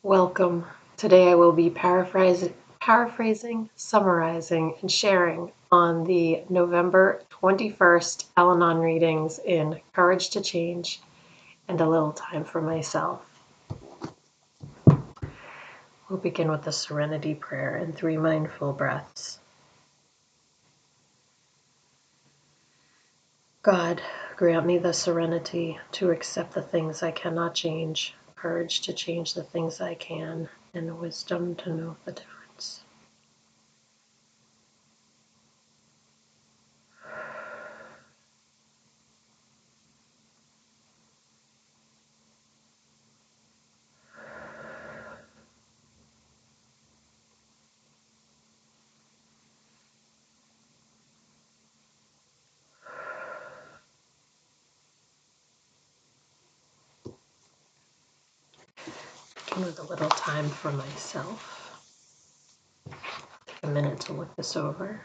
Welcome. Today I will be paraphrasing, summarizing, and sharing on the November 21st Al-Anon readings in Courage to Change and a Little Time for Myself. We'll begin with the Serenity Prayer and 3 mindful breaths. God, grant me the serenity to accept the things I cannot change, courage to change the things I can, and the wisdom to know the difference. With a little time for myself. Take a minute to look this over.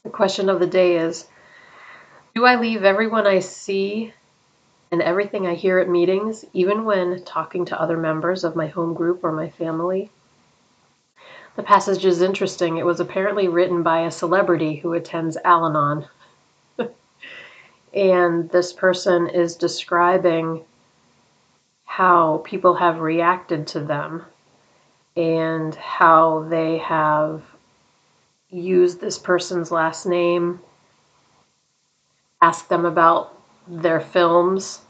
The question of the day is, do I leave everyone I see and everything I hear at meetings, even when talking to other members of my home group or my family? The passage is interesting. It was apparently written by a celebrity who attends Al-Anon. And this person is describing how people have reacted to them and how they have used this person's last name, asked them about their films,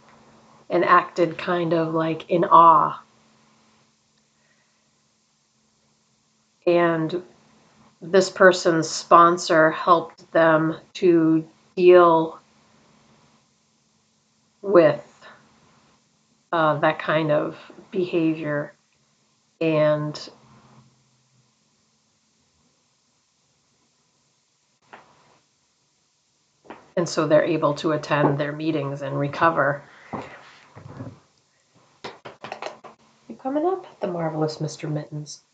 and acted kind of like in awe. And this person's sponsor helped them to deal with that kind of behavior. And so they're able to attend their meetings and recover. You coming up? The Marvelous Mr. Mittens.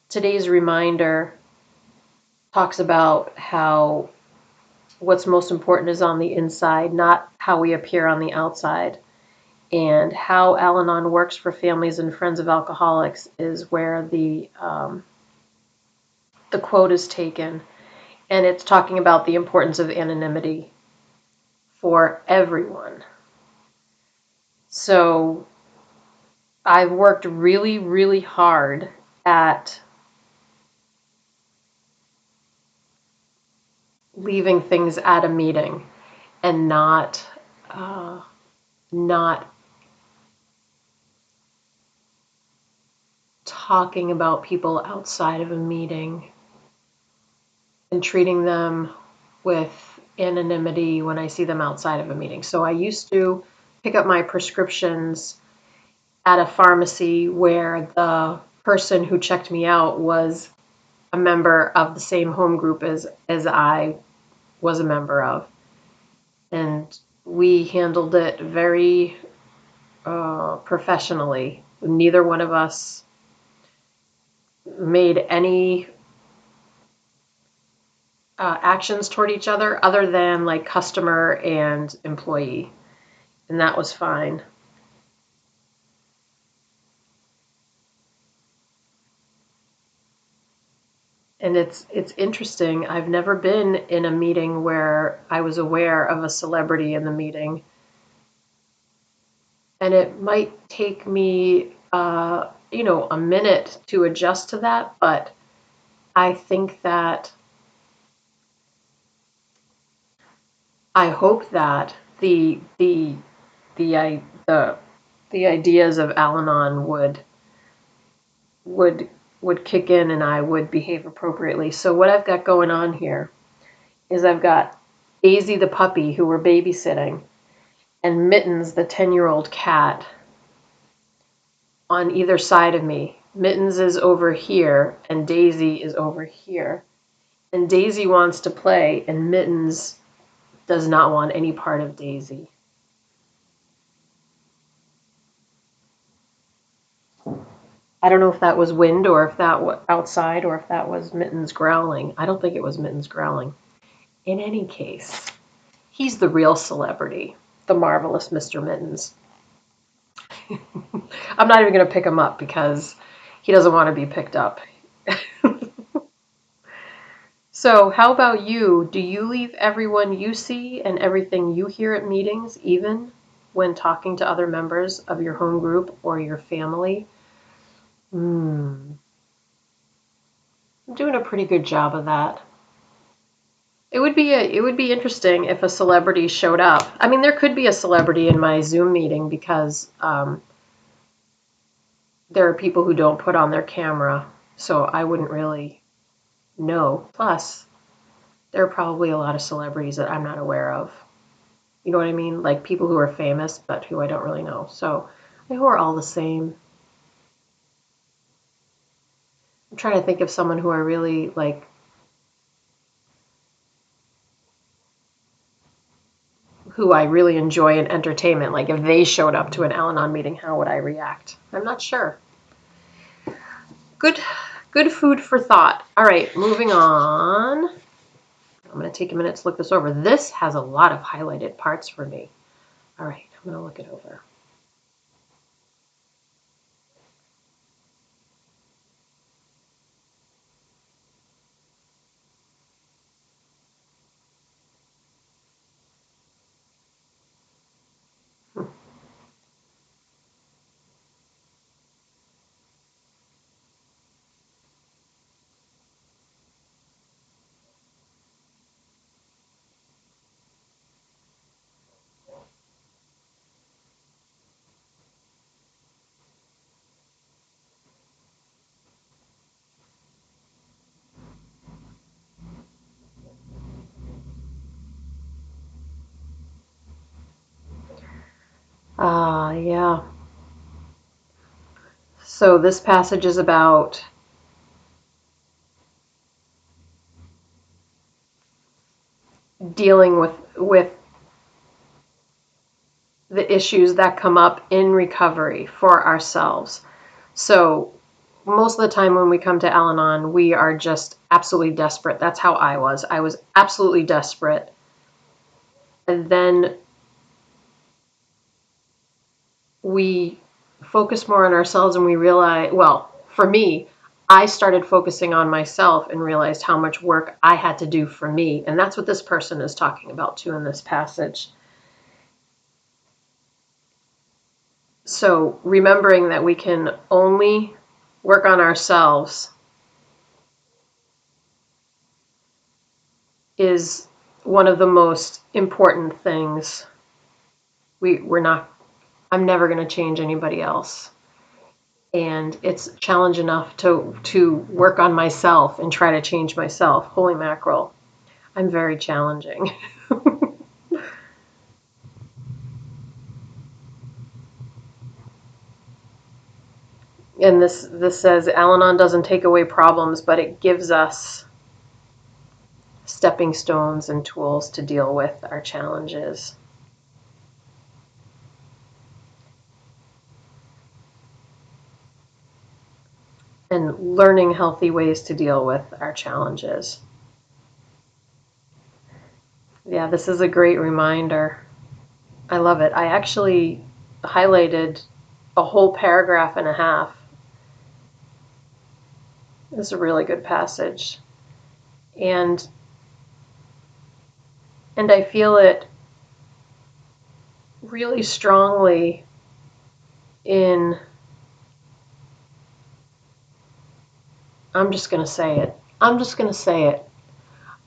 Today's reminder talks about how what's most important is on the inside, not how we appear on the outside. And how Al-Anon works for families and friends of alcoholics is where the quote is taken. And it's talking about the importance of anonymity for everyone. So I've worked really, really hard at leaving things at a meeting and not talking about people outside of a meeting and treating them with anonymity when I see them outside of a meeting. So I used to pick up my prescriptions at a pharmacy where the person who checked me out was a member of the same home group as I was a member of. And we handled it very professionally. Neither one of us made any actions toward each other than like customer and employee. And that was fine. And it's interesting. I've never been in a meeting where I was aware of a celebrity in the meeting. And it might take me, a minute to adjust to that, but I think that I hope that the ideas of Al-Anon would kick in and I would behave appropriately. So what I've got going on here is I've got Daisy the puppy who we're babysitting and Mittens the 10-year-old cat. on either side of me. Mittens is over here and Daisy is over here. And Daisy wants to play and Mittens does not want any part of Daisy. I don't know if that was wind or if that was outside or if that was Mittens growling. I don't think it was Mittens growling. In any case, he's the real celebrity, the marvelous Mr. Mittens. I'm not even going to pick him up because he doesn't want to be picked up. So, how about you? Do you leave everyone you see and everything you hear at meetings, even when talking to other members of your home group or your family? I'm doing a pretty good job of that. It would be interesting if a celebrity showed up. I mean, there could be a celebrity in my Zoom meeting because there are people who don't put on their camera, so I wouldn't really know. Plus, there are probably a lot of celebrities that I'm not aware of. You know what I mean? Like people who are famous but who I don't really know. So who are all the same. I'm trying to think of someone who I really like, who I really enjoy in entertainment. Like if they showed up to an Al-Anon meeting, how would I react? I'm not sure. Good, good food for thought. All right, moving on. I'm going to take a minute to look this over. This has a lot of highlighted parts for me. All right, I'm going to look it over. Yeah. So this passage is about dealing with the issues that come up in recovery for ourselves. So most of the time when we come to Al-Anon, we are just absolutely desperate. That's how I was. I was absolutely desperate. And then we focus more on ourselves and we realize, well, for me, I started focusing on myself and realized how much work I had to do for me. And that's what this person is talking about too in this passage. So remembering that we can only work on ourselves is one of the most important things. We're not, I'm never going to change anybody else. And it's challenge enough to work on myself and try to change myself. Holy mackerel. I'm very challenging. And this says Al-Anon doesn't take away problems, but it gives us stepping stones and tools to deal with our challenges. And learning healthy ways to deal with our challenges. Yeah, this is a great reminder. I love it. I actually highlighted a whole paragraph and a half. This is a really good passage. And I feel it really strongly in, I'm just going to say it. I'm just going to say it.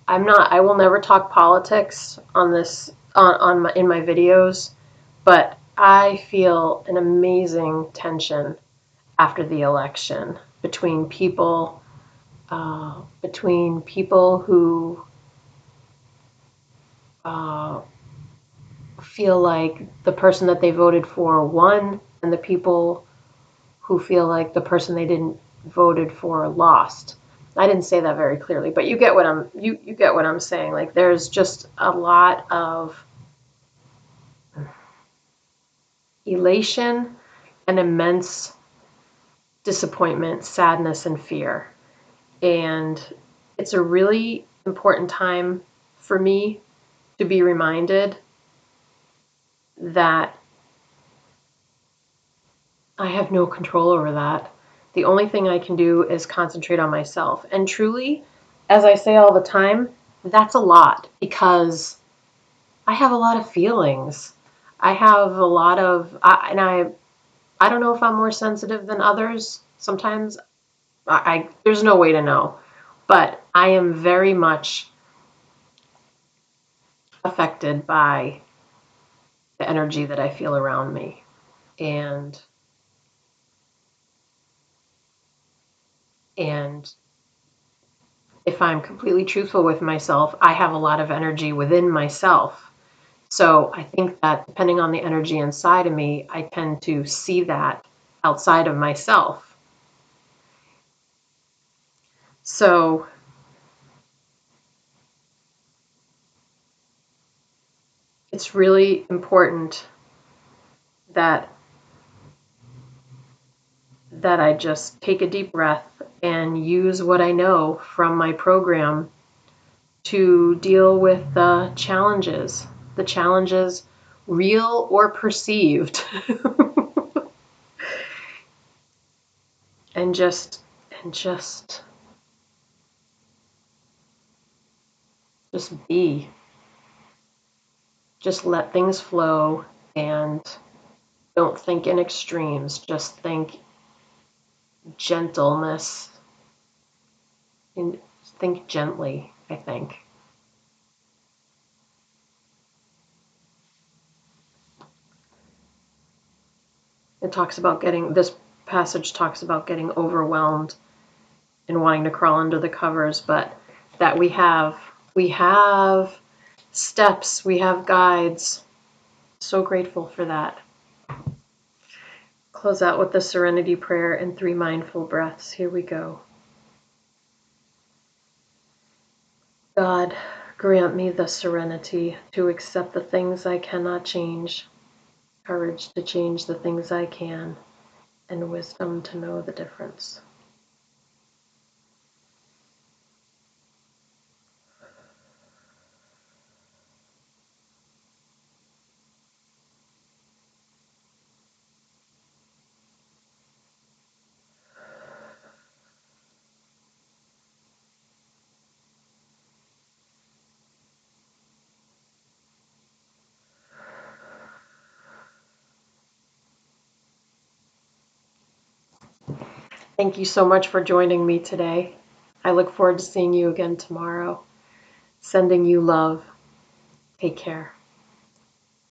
I will never talk politics on this, in my videos, but I feel an amazing tension after the election between people who uh, feel like the person that they voted for won, and the people who feel like the person they didn't voted for lost. I didn't say that very clearly, but you get what you get what I'm saying. Like there's just a lot of elation and immense disappointment, sadness, and fear. And it's a really important time for me to be reminded that I have no control over that. The only thing I can do is concentrate on myself. And truly, as I say all the time, that's a lot because I have a lot of feelings. I have a lot of, I don't know if I'm more sensitive than others. Sometimes there's no way to know, but I am very much affected by the energy that I feel around me. And and if I'm completely truthful with myself, I have a lot of energy within myself. So I think that depending on the energy inside of me, I tend to see that outside of myself. So it's really important that I just take a deep breath and use what I know from my program to deal with the challenges real or perceived, and just be. Just let things flow and don't think in extremes. Just think gentleness and think gently, I think. This passage talks about getting overwhelmed and wanting to crawl under the covers, but that we have steps, we have guides. So grateful for that. Close out with the serenity prayer and 3 mindful breaths. Here we go. God, grant me the serenity to accept the things I cannot change, courage to change the things I can, and wisdom to know the difference. Thank you so much for joining me today. I look forward to seeing you again tomorrow. Sending you love. Take care.